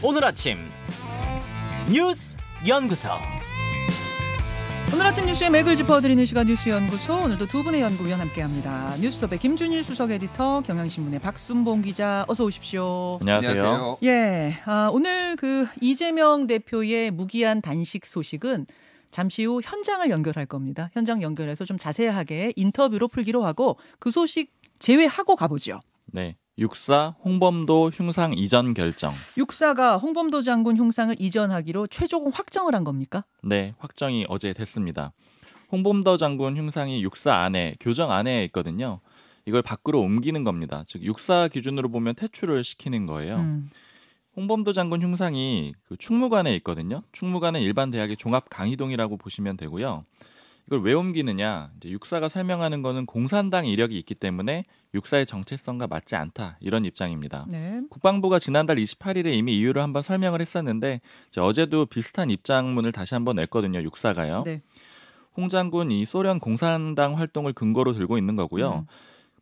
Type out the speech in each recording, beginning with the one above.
오늘 아침 뉴스 연구소. 오늘 아침 뉴스의 맥을 짚어드리는 시간 뉴스연구소. 오늘도 두 분의 연구위원 함께합니다. 뉴스톱의 김준일 수석 에디터, 경향신문의 박순봉 기자, 어서 오십시오. 안녕하세요. 예, 오늘 그 이재명 대표의 무기한 단식 소식은 잠시 후 현장을 연결할 겁니다. 현장 연결해서 좀 자세하게 인터뷰로 풀기로 하고 그 소식 제외하고 가보죠. 네. 육사 홍범도 흉상 이전 결정. 육사가 홍범도 장군 흉상을 이전하기로 최종 확정을 한 겁니까? 네, 확정이 어제 됐습니다. 홍범도 장군 흉상이 육사 안에, 교정 안에 있거든요. 이걸 밖으로 옮기는 겁니다. 즉 육사 기준으로 보면 퇴출을 시키는 거예요. 홍범도 장군 흉상이 그 충무관에 있거든요. 충무관은 일반 대학의 종합 강의동이라고 보시면 되고요. 이걸 왜 옮기느냐? 이제 육사가 설명하는 거는 공산당 이력이 있기 때문에 육사의 정체성과 맞지 않다, 이런 입장입니다. 네. 국방부가 지난달 28일에 이미 이유를 한번 설명을 했었는데 어제도 비슷한 입장문을 다시 한번 냈거든요. 육사가요. 네. 홍 장군이 소련 공산당 활동을 근거로 들고 있는 거고요.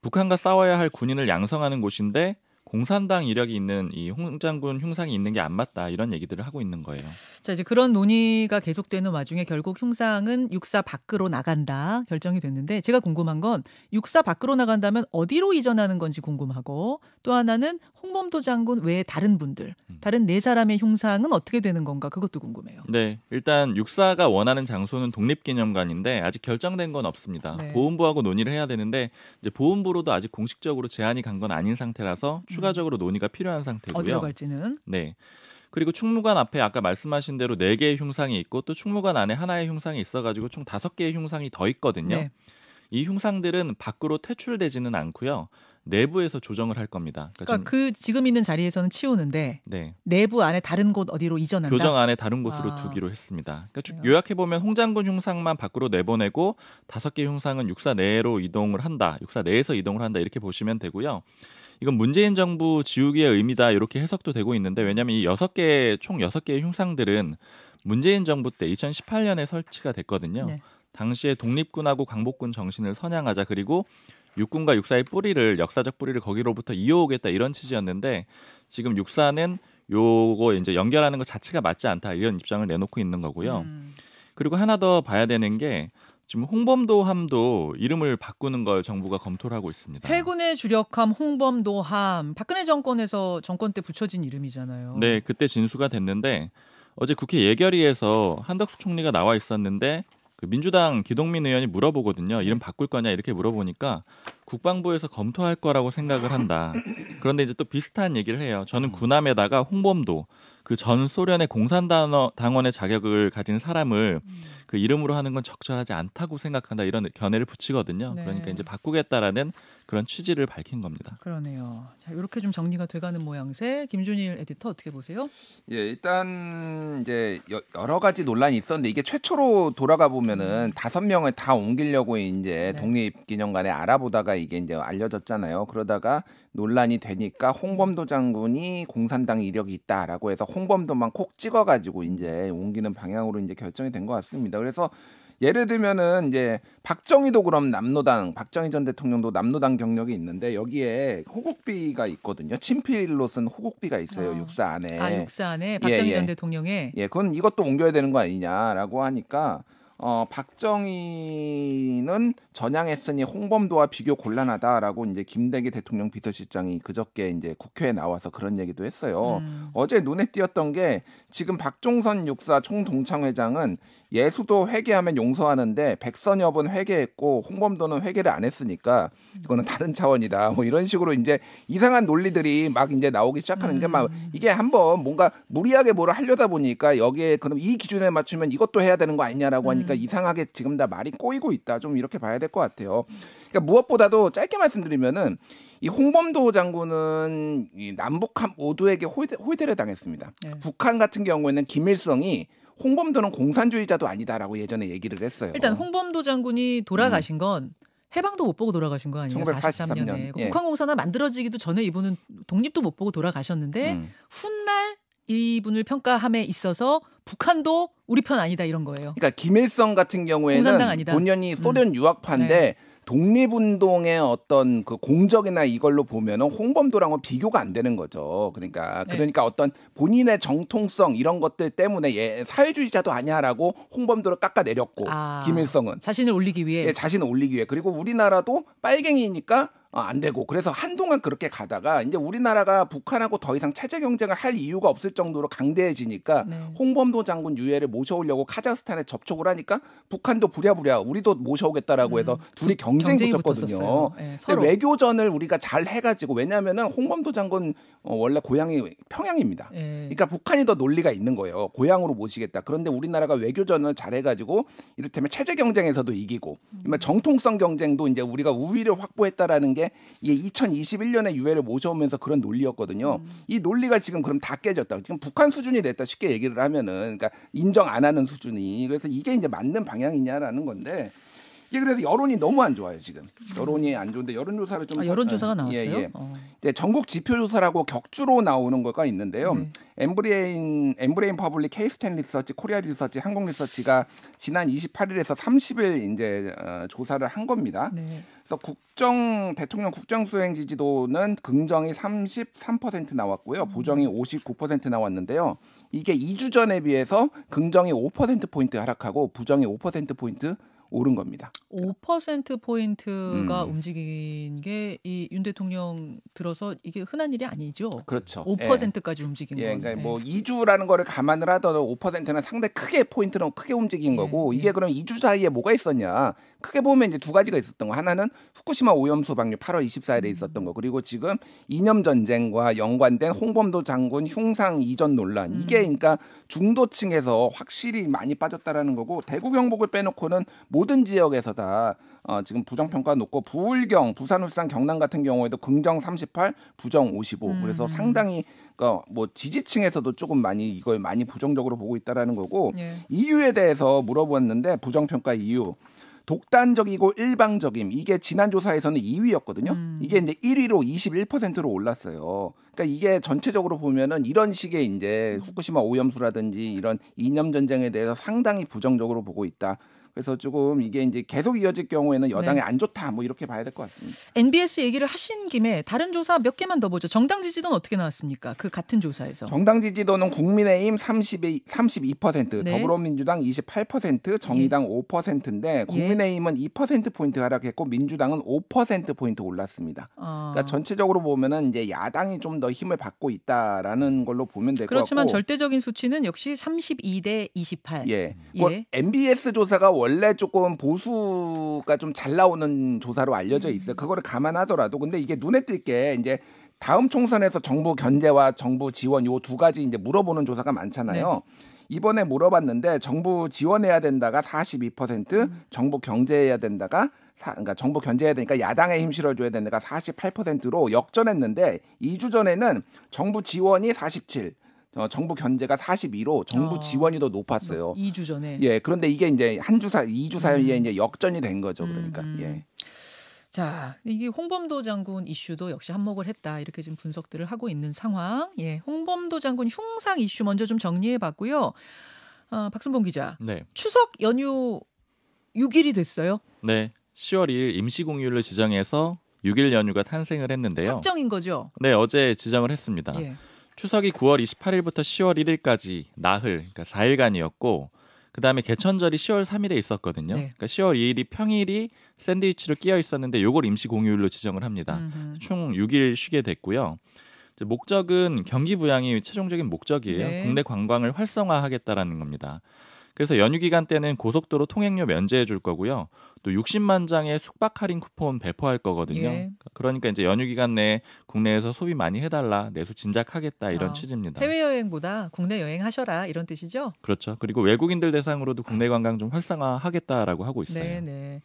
북한과 싸워야 할 군인을 양성하는 곳인데 공산당 이력이 있는 이 홍 장군 흉상이 있는 게 안 맞다, 이런 얘기들을 하고 있는 거예요. 자, 이제 그런 논의가 계속되는 와중에 결국 흉상은 육사 밖으로 나간다 결정이 됐는데, 제가 궁금한 건 육사 밖으로 나간다면 어디로 이전하는 건지 궁금하고, 또 하나는 홍범도 장군 외에 다른 분들, 다른 네 사람의 흉상은 어떻게 되는 건가, 그것도 궁금해요. 네, 일단 육사가 원하는 장소는 독립기념관인데 아직 결정된 건 없습니다. 네. 보훈부하고 논의를 해야 되는데 이제 보훈부로도 아직 공식적으로 제안이 간 건 아닌 상태라서 추가적으로 논의가 필요한 상태고요. 어디로 갈지는. 네. 그리고 충무관 앞에 아까 말씀하신 대로 4개의 흉상이 있고 또 충무관 안에 하나의 흉상이 있어가지고 총 5개의 흉상이 더 있거든요. 네. 이 흉상들은 밖으로 퇴출되지는 않고요. 내부에서 조정을 할 겁니다. 그러니까 지금 있는 자리에서는 치우는데 네. 내부 안에 다른 곳 어디로 이전한다. 교정 안에 다른 곳으로 두기로 했습니다. 그러니까 요약해보면 홍장군 흉상만 밖으로 내보내고 5개 흉상은 육사 내로 이동을 한다. 육사 내에서 이동을 한다. 이렇게 보시면 되고요. 이건 문재인 정부 지우기의 의미다, 이렇게 해석도 되고 있는데, 왜냐하면 이 총 6개의 흉상들은 문재인 정부 때 2018년에 설치가 됐거든요. 네. 당시에 독립군하고 광복군 정신을 선양하자, 그리고 육군과 육사의 뿌리를, 역사적 뿌리를 거기로부터 이어오겠다, 이런 취지였는데 지금 육사는 요거 이제 연결하는 것 자체가 맞지 않다, 이런 입장을 내놓고 있는 거고요. 그리고 하나 더 봐야 되는 게 지금 홍범도함도 이름을 바꾸는 걸 정부가 검토를 하고 있습니다. 해군의 주력함 홍범도함, 박근혜 정권에서 정권 때 붙여진 이름이잖아요. 네, 그때 진수가 됐는데 어제 국회 예결위에서 한덕수 총리가 나와 있었는데 그 민주당 기동민 의원이 물어보거든요. 이름 바꿀 거냐, 이렇게 물어보니까 국방부에서 검토할 거라고 생각을 한다. 그런데 이제 또 비슷한 얘기를 해요. 저는 군함에다가 홍범도, 그 전 소련의 공산당원의 자격을 가진 사람을 그 이름으로 하는 건 적절하지 않다고 생각한다, 이런 견해를 붙이거든요. 네. 그러니까 이제 바꾸겠다라는 그런 취지를 밝힌 겁니다. 그러네요. 자, 이렇게 좀 정리가 돼가는 모양새. 김준일 에디터 어떻게 보세요? 예, 일단 이제 여러 가지 논란이 있었는데 이게 최초로 돌아가 보면은 5명을 다 옮기려고 이제 네. 독립기념관에 알아보다가 이게 이제 알려졌잖아요. 그러다가 논란이 되니까 홍범도 장군이 공산당 이력이 있다라고 해서 홍범도만 콕 찍어가지고 이제 옮기는 방향으로 이제 결정이 된 것 같습니다. 그래서 예를 들면은 이제 박정희도 그럼 남로당, 박정희 전 대통령도 남로당 경력이 있는데 여기에 호국비가 있거든요. 친필로 쓴 호국비가 있어요. 육사 안에. 육사 안에 박정희 전 대통령의. 예, 그건 이것도 옮겨야 되는 거 아니냐라고 하니까 박정희는 전향했으니 홍범도와 비교 곤란하다라고 이제 김대기 대통령 비서실장이 그저께 이제 국회에 나와서 그런 얘기도 했어요. 어제 눈에 띄었던 게 지금 박종선 육사 총동창회장은 예수도 회개하면 용서하는데 백선엽은 회개했고 홍범도는 회개를 안 했으니까 이거는 다른 차원이다. 뭐 이런 식으로 이제 이상한 논리들이 막 이제 나오기 시작하는 게 막 이게 한번 뭔가 무리하게 뭐를 하려다 보니까 여기에 그럼 이 기준에 맞추면 이것도 해야 되는 거 아니냐라고 하니까 이상하게 지금 다 말이 꼬이고 있다. 좀 이렇게 봐야 될 것 같아요. 그러니까 무엇보다도 짧게 말씀드리면은 이 홍범도 장군은 이 남북한 모두에게 호되를 당했습니다. 네. 북한 같은 경우에는 김일성이 홍범도는 공산주의자도 아니다라고 예전에 얘기를 했어요. 일단 홍범도 장군이 돌아가신 건 해방도 못 보고 돌아가신 거 아니에요? 43년에. 예. 북한공산당 만들어지기도 전에 이분은 독립도 못 보고 돌아가셨는데 훗날 이분을 평가함에 있어서 북한도 우리 편 아니다, 이런 거예요. 그러니까 김일성 같은 경우에는 본연이 소련 유학파인데 독립운동의 어떤 그 공적이나 이걸로 보면은 홍범도랑은 비교가 안 되는 거죠. 그러니까 어떤 본인의 정통성 이런 것들 때문에 사회주의자도 아니야라고 홍범도를 깎아내렸고 김일성은 자신을 올리기 위해 자신을 올리기 위해 그리고 우리나라도 빨갱이니까 안 되고 그래서 한동안 그렇게 가다가 이제 우리나라가 북한하고 더 이상 체제 경쟁을 할 이유가 없을 정도로 강대해지니까 홍범도 장군 유해를 모셔오려고 카자흐스탄에 접촉을 하니까 북한도 부랴부랴 우리도 모셔오겠다라고 해서 둘이 경쟁이 붙었거든요. 외교전을 우리가 잘 해가지고 왜냐하면은 홍범도 장군 원래 고향이 평양입니다. 그러니까 북한이 더 논리가 있는 거예요. 고향으로 모시겠다. 그런데 우리나라가 외교전을 잘 해가지고 이를테면 체제 경쟁에서도 이기고 정통성 경쟁도 이제 우리가 우위를 확보했다라는 게 이게 2021년에 유해를 모셔오면서 그런 논리였거든요. 이 논리가 지금 그럼 다 깨졌다. 지금 북한 수준이 됐다. 쉽게 얘기를 하면은 그러니까 인정 안 하는 수준이. 그래서 이게 이제 맞는 방향이냐라는 건데 이게 그래서 여론이 너무 안 좋아요 지금. 여론이 안 좋은데 여론조사를 좀 여론조사가 나왔어요? 네, 전국 지표조사라고 격주로 나오는 거가 있는데요. 엠브레인 퍼블릭, 케이스텐 리서치, 코리아 리서치, 한국 리서치가 지난 28일에서 30일 이제 조사를 한 겁니다. 그래서 대통령 국정 수행 지지도는 긍정이 33% 나왔고요. 부정이 59% 나왔는데요. 이게 2주 전에 비해서 긍정이 5%포인트 하락하고 부정이 5%포인트 오른 겁니다. 5%포인트가 움직인 게 이 윤 대통령 들어서 이게 흔한 일이 아니죠. 그렇죠. 5%까지 움직인 건. 그러니까 뭐 2주라는 거를 감안을 하더라도 5%는 상당히 포인트는 크게 움직인 거고 이게 그럼 2주 사이에 뭐가 있었냐. 크게 보면 이제 두 가지가 있었던 거. 하나는 후쿠시마 오염수 방류 8월 24일에 있었던 거. 그리고 지금 이념 전쟁과 연관된 홍범도 장군 흉상 이전 논란. 이게 그러니까 중도층에서 확실히 많이 빠졌다라는 거고 대구 경북을 빼놓고는 모든 지역에서 다 지금 부정평가 높고 부울경, 부산, 울산, 경남 같은 경우에도 긍정 38, 부정 55. 그래서 상당히 그러니까 뭐 지지층에서도 조금 이걸 많이 부정적으로 보고 있다라는 거고 이유에 대해서 물어봤는데 부정평가 이유. 독단적이고 일방적임. 이게 지난 조사에서는 2위였거든요. 이게 이제 1위로 21%로 올랐어요. 그러니까 이게 전체적으로 보면은 이런 식의 이제 후쿠시마 오염수라든지 이런 이념 전쟁에 대해서 상당히 부정적으로 보고 있다. 그래서 조금 이게 이제 계속 이어질 경우에는 여당이 안 좋다. 뭐 이렇게 봐야 될 것 같습니다. NBS 얘기를 하신 김에 다른 조사 몇 개만 더 보죠. 정당 지지도는 어떻게 나왔습니까? 그 같은 조사에서. 정당 지지도는 국민의힘 32%, 더불어민주당 28%, 정의당 5%인데 국민의힘은 2%포인트 하락했고 민주당은 5%포인트 올랐습니다. 그러니까 전체적으로 보면은 이제 야당이 좀 더 힘을 받고 있다라는 걸로 보면 될 것 같고. 그렇지만 절대적인 수치는 역시 32대 28. MBS 조사가 원래 조금 보수가 좀 잘 나오는 조사로 알려져 있어요. 그거를 감안하더라도 근데 이게 눈에 띄게 이제 다음 총선에서 정부 견제와 정부 지원 요 두 가지 이제 물어보는 조사가 많잖아요. 이번에 물어봤는데 정부 지원해야 된다가 42%, 정부 경제해야 된다가 그러니까 정부 견제해야 되니까 야당에 힘 실어줘야 된다가 48%로 역전했는데 2주 전에는 정부 지원이 47. 정부 견제가 42로 정부 지원이 더 높았어요. 2주 전에. 그런데 이게 이제 2주 사이에 이제 역전이 된 거죠. 그러니까. 자, 이게 홍범도 장군 이슈도 역시 한몫을 했다. 이렇게 지금 분석들을 하고 있는 상황. 홍범도 장군 흉상 이슈 먼저 좀 정리해 봤고요. 박순봉 기자. 추석 연휴 6일이 됐어요. 네. 10월 2일 임시공휴일을 지정해서 6일 연휴가 탄생을 했는데요. 확정인 거죠? 네, 어제 지정을 했습니다. 추석이 9월 28일부터 10월 1일까지 나흘, 그러니까 4일간이었고 그다음에 개천절이 10월 3일에 있었거든요. 그러니까 10월 2일이 평일이 샌드위치로 끼어 있었는데 요걸 임시 공휴일로 지정을 합니다. 총 6일 쉬게 됐고요. 이제 목적은 경기 부양이 최종적인 목적이에요. 국내 관광을 활성화하겠다라는 겁니다. 그래서 연휴 기간 때는 고속도로 통행료 면제해 줄 거고요. 또 60만 장의 숙박 할인 쿠폰 배포할 거거든요. 그러니까 이제 연휴 기간 내에 국내에서 소비 많이 해달라, 내수 진작하겠다 이런 취지입니다. 해외여행보다 국내 여행하셔라 이런 뜻이죠? 그렇죠. 그리고 외국인들 대상으로도 국내 관광 좀 활성화하겠다라고 하고 있어요. 네.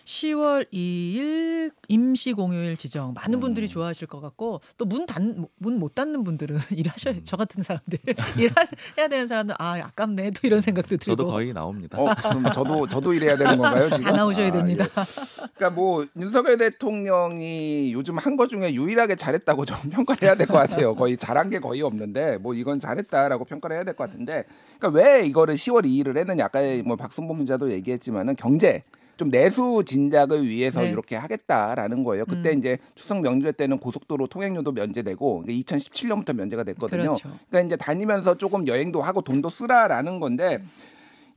10월 2일 임시 공휴일 지정. 많은 분들이 좋아하실 것 같고 또 문 못 닫는 분들은 일하셔야 저 같은 사람들 일해야 되는 사람들 아깝네 또 이런 생각도 들고. 저도 거의 나옵니다. 그럼 저도 일해야 되는 건가요 지금? 다 나오셔야 됩니다. 그러니까 뭐 윤석열 대통령이 요즘 한 거 중에 유일하게 잘했다고 좀 평가를 해야 될 것 같아요. 거의 잘한 게 거의 없는데 뭐 이건 잘했다라고 평가를 해야 될 것 같은데. 그러니까 왜 이거를 10월 2일을 했느냐? 아까 뭐 박순봉 기자도 얘기했지만은 경제. 좀 내수 진작을 위해서 네. 이렇게 하겠다라는 거예요. 그때 이제 추석 명절 때는 고속도로 통행료도 면제되고 2017년부터 면제가 됐거든요. 그렇죠. 그러니까 이제 다니면서 조금 여행도 하고 돈도 쓰라라는 건데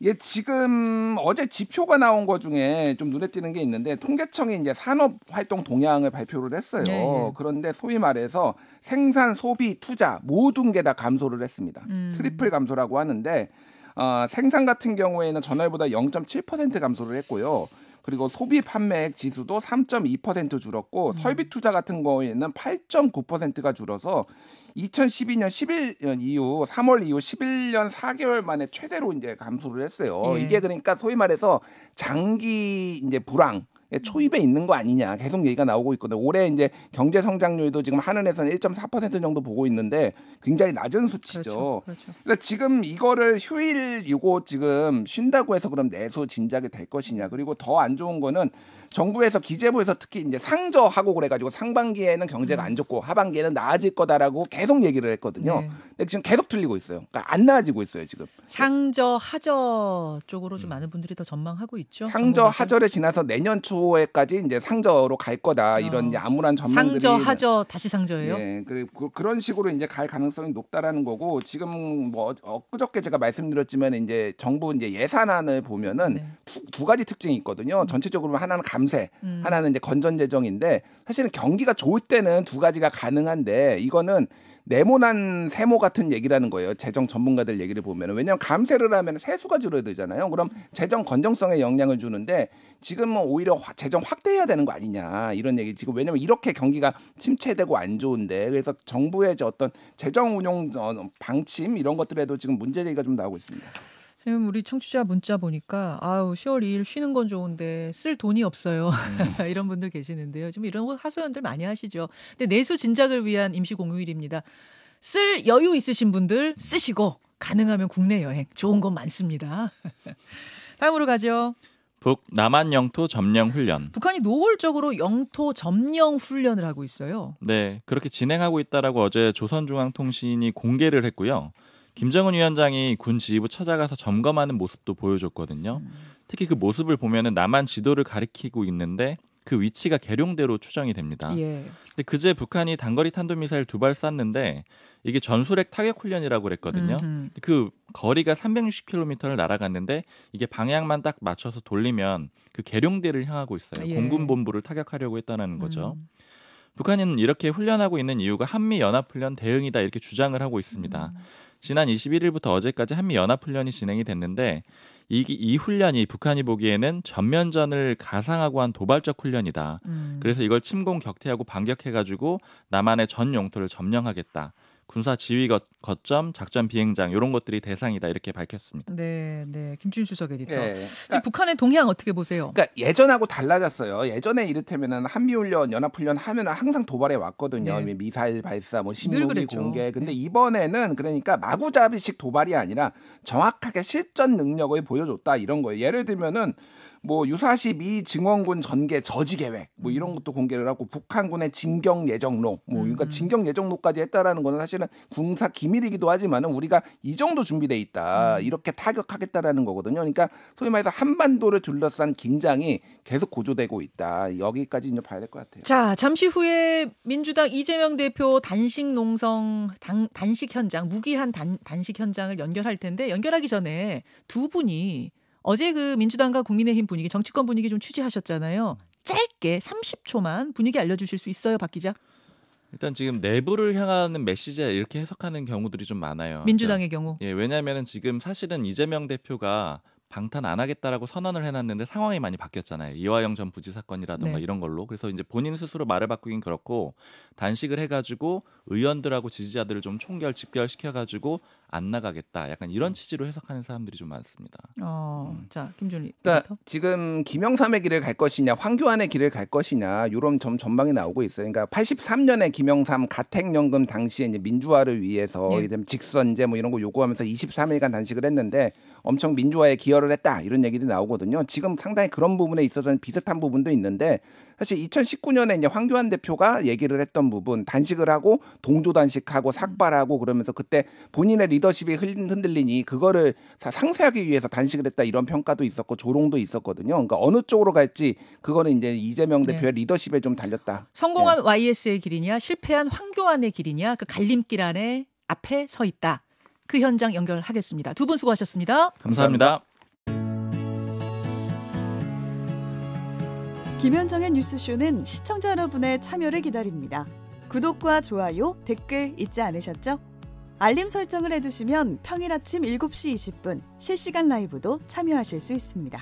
예, 지금 어제 지표가 나온 것 중에 좀 눈에 띄는 게 있는데 통계청이 이제 산업활동 동향을 발표를 했어요. 네. 그런데 소위 말해서 생산, 소비, 투자 모든 게 다 감소를 했습니다. 트리플 감소라고 하는데 생산 같은 경우에는 전월보다 0.7% 감소를 했고요. 그리고 소비 판매액 지수도 3.2% 줄었고 설비 투자 같은 거에는 8.9%가 줄어서 2012년 11년 이후 3월 이후 11년 4개월 만에 최대로 이제 감소를 했어요. 예. 이게 그러니까 소위 말해서 장기 이제 불황 초입에 있는 거 아니냐 계속 얘기가 나오고 있거든요. 올해 이제 경제 성장률도 지금 한은에서는 1.4% 정도 보고 있는데 굉장히 낮은 수치죠. 그렇죠. 그러니까 지금 이거를 휴일이고 지금 쉰다고 해서 그럼 내수 진작이 될 것이냐. 그리고 더 안 좋은 거는 정부에서 기재부에서 특히 이제 상저하고 그래가지고 상반기에는 경제가 안 좋고 하반기에는 나아질 거다라고 계속 얘기를 했거든요. 네. 근데 지금 계속 틀리고 있어요. 그러니까 안 나아지고 있어요 지금. 상저 하저 쪽으로 좀 많은 분들이 더 전망하고 있죠. 상저 전문가들. 하저를 지나서 내년 초에까지 이제 상저로 갈 거다 이런 이제 암울한 전망들이. 상저 하저 다시 상저예요? 네, 그리고 그런 식으로 이제 갈 가능성이 높다라는 거고 지금 뭐 엊그저께 제가 말씀드렸지만 이제 정부 이제 예산안을 보면은 네. 두 가지 특징이 있거든요. 전체적으로 하나는 감세, 하나는 이제 건전 재정인데 사실은 경기가 좋을 때는 두 가지가 가능한데 이거는 네모난 세모 같은 얘기라는 거예요. 재정 전문가들 얘기를 보면. 왜냐하면 감세를 하면 세수가 줄어들잖아요. 그럼 재정 건정성에 영향을 주는데 지금은 오히려 재정 확대해야 되는 거 아니냐 이런 얘기. 지금 왜냐하면 이렇게 경기가 침체되고 안 좋은데 그래서 정부의 어떤 재정 운용 방침 이런 것들에도 지금 문제 제기가 좀 나오고 있습니다. 지금 우리 청취자 문자 보니까 10월 2일 쉬는 건 좋은데 쓸 돈이 없어요. 이런 분들 계시는데요. 지금 이런 거 하소연들 많이 하시죠. 근데 내수 진작을 위한 임시 공휴일입니다. 쓸 여유 있으신 분들 쓰시고 가능하면 국내 여행 좋은 건 많습니다. 다음으로 가죠. 북 남한 영토 점령 훈련. 북한이 노골적으로 영토 점령 훈련을 하고 있어요. 네, 그렇게 진행하고 있다라고 어제 조선중앙통신이 공개를 했고요. 김정은 위원장이 군 지휘부 찾아가서 점검하는 모습도 보여줬거든요. 특히 그 모습을 보면은 남한 지도를 가리키고 있는데 그 위치가 계룡대로 추정이 됩니다. 예. 근데 그제 북한이 단거리 탄도미사일 2발 쐈는데 이게 전술핵 타격 훈련이라고 그랬거든요. 그 거리가 360km를 날아갔는데 이게 방향만 딱 맞춰서 돌리면 그 계룡대를 향하고 있어요. 예. 공군본부를 타격하려고 했다는 거죠. 북한은 이렇게 훈련하고 있는 이유가 한미연합훈련 대응이다 이렇게 주장을 하고 있습니다. 지난 21일부터 어제까지 한미연합훈련이 진행이 됐는데 이 훈련이 북한이 보기에는 전면전을 가상하고 한 도발적 훈련이다. 그래서 이걸 침공 격퇴하고 반격해가지고 남한의 전 영토를 점령하겠다. 군사 지휘 거점, 작전 비행장 이런 것들이 대상이다 이렇게 밝혔습니다. 네, 네. 김준 수석 에디터. 네. 지금 북한의 동향 어떻게 보세요? 그러니까 예전하고 달라졌어요. 예전에 이를테면은 한미훈련, 연합훈련 하면은 항상 도발해 왔거든요. 네. 미사일 발사, 뭐 늘 신무기 그랬죠. 공개. 근데 네. 이번에는 그러니까 마구잡이식 도발이 아니라 정확하게 실전 능력을 보여줬다 이런 거예요. 예를 들면은 뭐 유사시 미 증원군 전개 저지 계획 뭐 이런 것도 공개를 하고 북한군의 진격 예정로 뭐 그러니까 진격 예정로까지 했다라는 거는 사실은 군사 기밀이기도 하지만은 우리가 이 정도 준비돼 있다 이렇게 타격하겠다라는 거거든요. 그러니까 소위 말해서 한반도를 둘러싼 긴장이 계속 고조되고 있다. 여기까지 이제 봐야 될 것 같아요. 자, 잠시 후에 민주당 이재명 대표 단식 농성 단식 현장 무기한 단식 현장을 연결할 텐데 연결하기 전에 두 분이 어제 그 민주당과 국민의힘 분위기, 정치권 분위기 좀 취재하셨잖아요. 짧게 30초만 분위기 알려주실 수 있어요, 박 기자? 일단 지금 내부를 향하는 메시지 이렇게 해석하는 경우들이 좀 많아요. 민주당의 경우. 예, 왜냐하면은 지금 사실은 이재명 대표가 방탄 안 하겠다라고 선언을 해놨는데 상황이 많이 바뀌었잖아요. 이화영 전 부지 사건이라든가 네. 이런 걸로. 그래서 이제 본인 스스로 말을 바꾸긴 그렇고 단식을 해가지고 의원들하고 지지자들을 좀 집결시켜가지고 안 나가겠다. 약간 이런 취지로 해석하는 사람들이 좀 많습니다. 자, 김준희. 그러니까 지금 김영삼의 길을 갈 것이냐, 황교안의 길을 갈 것이냐 이런 전망이 나오고 있어요. 그러니까 83년에 김영삼 가택연금 당시에 이제 민주화를 위해서 네. 직선제 뭐 이런 거 요구하면서 23일간 단식을 했는데 엄청 민주화에 기여를 연결을 했다 이런 얘기들이 나오거든요. 지금 상당히 그런 부분에 있어서는 비슷한 부분도 있는데 사실 2019년에 이제 황교안 대표가 얘기를 했던 부분 단식을 하고 동조 단식하고 삭발하고 그러면서 그때 본인의 리더십이 흔들리니 그거를 상쇄하기 위해서 단식을 했다 이런 평가도 있었고 조롱도 있었거든요. 그러니까 어느 쪽으로 갈지 그거는 이제 이재명 대표의 리더십에 좀 달렸다. 성공한 YS의 길이냐 실패한 황교안의 길이냐 그 갈림길 안에 앞에 서 있다. 그 현장 연결하겠습니다. 두 분 수고하셨습니다. 감사합니다. 김현정의 뉴스쇼는 시청자 여러분의 참여를 기다립니다. 구독과 좋아요, 댓글 잊지 않으셨죠? 알림 설정을 해두시면 평일 아침 7시 20분 실시간 라이브도 참여하실 수 있습니다.